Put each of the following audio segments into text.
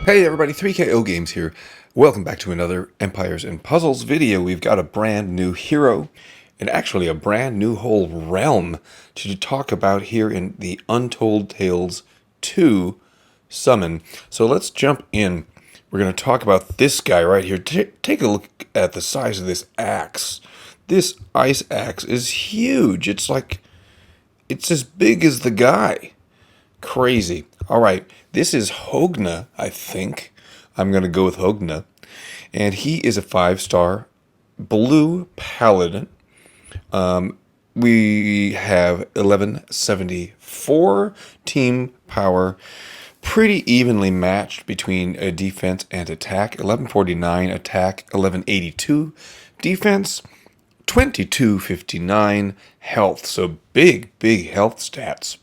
Hey everybody, 3KO Games here. Welcome back to another Empires and Puzzles video. We've got a brand new hero and actually a brand new whole realm to talk about here in the Untold Tales 2 Summon. So let's jump in. We're going to talk about this guy right here. Take a look at the size of this axe. This ice axe is huge. It's as big as the guy. Crazy. All right, this is Högne, I think. I'm going to go with Högne. And he is a 5-star blue paladin. We have 1174 team power. Pretty evenly matched between defense and attack. 1149 attack, 1182 defense, 2259 health. So big health stats.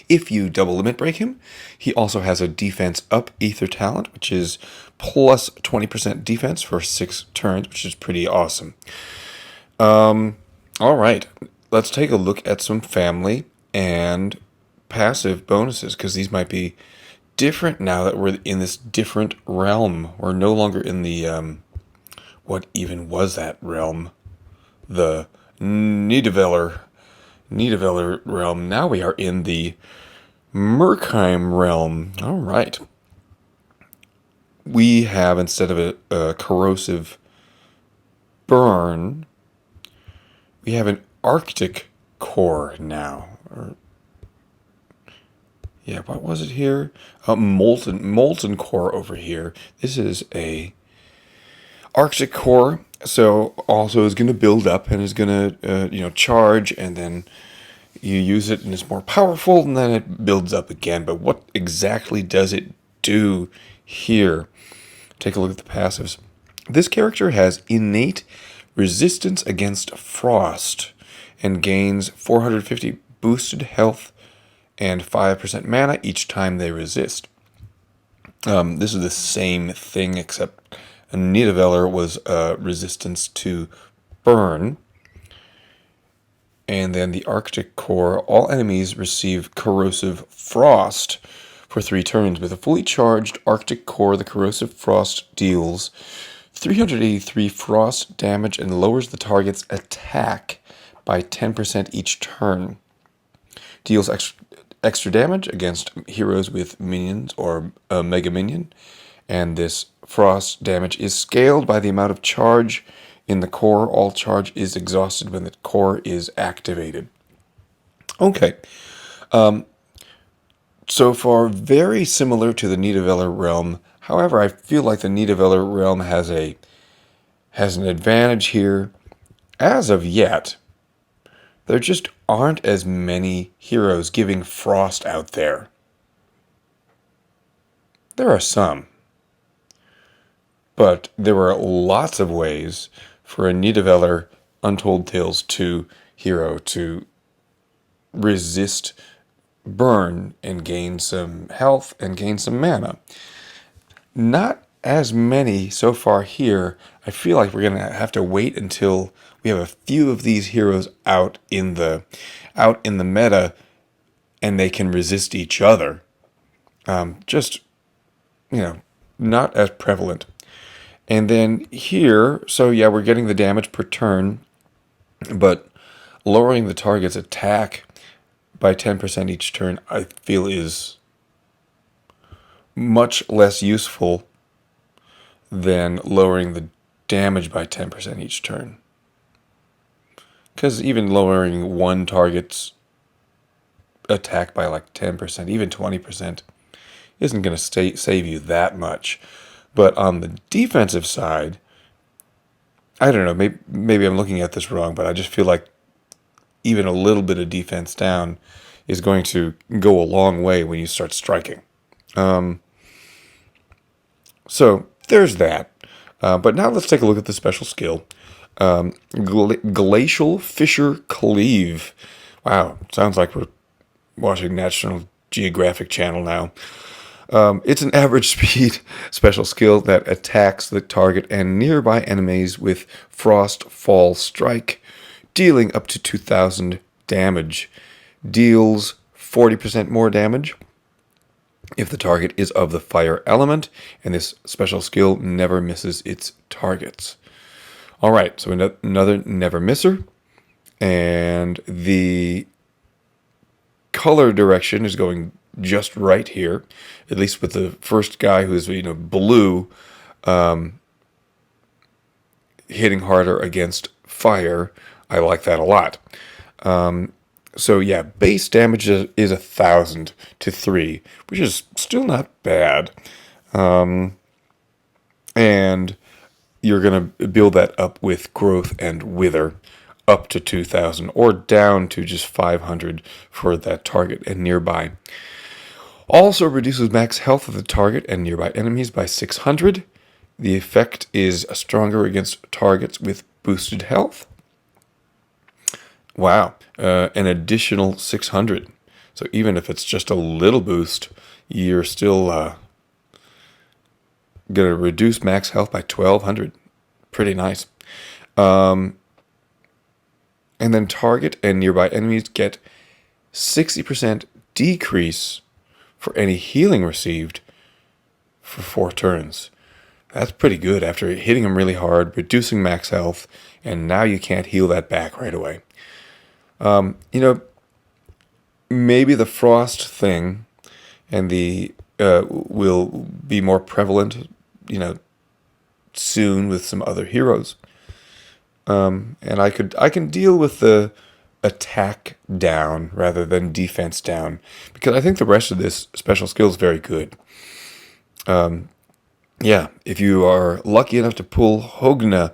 If you double limit break him, he also has a defense up ether talent, which is plus 20% defense for 6 turns, which is pretty awesome. All right, let's take a look at some family and passive bonuses, because these might be different now that we're in this different realm. We're no longer in the, what even was that realm? The Niederweller realm. Now we are in the Myrkheim realm. All right. We have, instead of a corrosive burn, we have an Arctic core now. Yeah, what was it here? A molten core over here. This is a Arctic core. So also is going to build up and is going to charge, and then you use it and it's more powerful, and then it builds up again. But what exactly does it do here? Take a look at the passives. This character has innate resistance against frost and gains 450 boosted health and 5% mana each time they resist. This is the same thing, except a Niederweller was resistance to burn. And then the Arctic core, all enemies receive corrosive frost for 3 turns. With a fully charged Arctic core, the corrosive frost deals 383 frost damage and lowers the target's attack by 10% each turn. Deals extra damage against heroes with minions or a mega minion. And this frost damage is scaled by the amount of charge in the core. All charge is exhausted when the core is activated. Okay. So far, very similar to the Niederweller realm. However, I feel like the Niederweller realm has an advantage here. As of yet, there just aren't as many heroes giving frost out there. There are some. But there were lots of ways for a Niederweller Untold Tales 2 hero to resist burn and gain some health and gain some mana. Not as many so far here. I feel like we're going to have to wait until we have a few of these heroes out in the meta and they can resist each other. Not as prevalent. And then here, so yeah, we're getting the damage per turn, but lowering the target's attack by 10% each turn, I feel is much less useful than lowering the damage by 10% each turn. Because even lowering one target's attack by like 10%, even 20%, isn't going to save you that much. But on the defensive side, I don't know, maybe I'm looking at this wrong, but I just feel like even a little bit of defense down is going to go a long way when you start striking. So there's that. But now let's take a look at the special skill. Glacial Fissure Cleave. Wow, sounds like we're watching National Geographic Channel now. It's an average speed special skill that attacks the target and nearby enemies with Frost Fall Strike, dealing up to 2,000 damage. Deals 40% more damage if the target is of the fire element, and this special skill never misses its targets. All right, so another never misser, and the color direction is going just right here, at least with the first guy who's blue, hitting harder against fire. I like that a lot. So yeah, base damage is 1,000 to 3, which is still not bad. And you're going to build that up with growth and wither up to 2,000 or down to just 500 for that target and nearby. Also reduces max health of the target and nearby enemies by 600. The effect is stronger against targets with boosted health. Wow, an additional 600. So even if it's just a little boost, you're still going to reduce max health by 1,200. Pretty nice. And then target and nearby enemies get 60% decrease for any healing received for 4 turns. That's pretty good after hitting them really hard, reducing max health, and now you can't heal that back right away. Maybe the frost thing and the will be more prevalent, soon with some other heroes. And I can deal with the attack down rather than defense down, because I think the rest of this special skill is very good. Yeah, if you are lucky enough to pull Högne,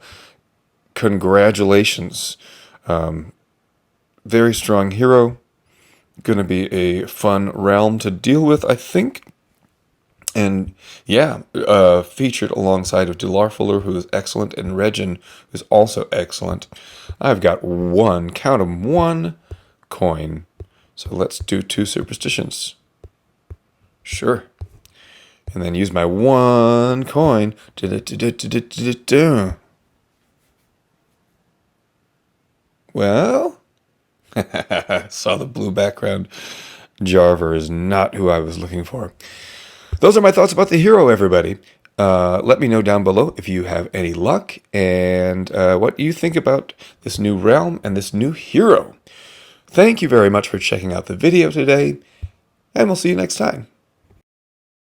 congratulations. Very strong hero. Going to be a fun realm to deal with, I think. And yeah, featured alongside of Delarfuller, who is excellent, and Regin, who's also excellent. I've got one coin. So let's do 2 superstitions. Sure. And then use my 1 coin. Well, saw the blue background. Jarver is not who I was looking for. Those are my thoughts about the hero, everybody. Let me know down below if you have any luck and what you think about this new realm and this new hero. Thank you very much for checking out the video today, and we'll see you next time.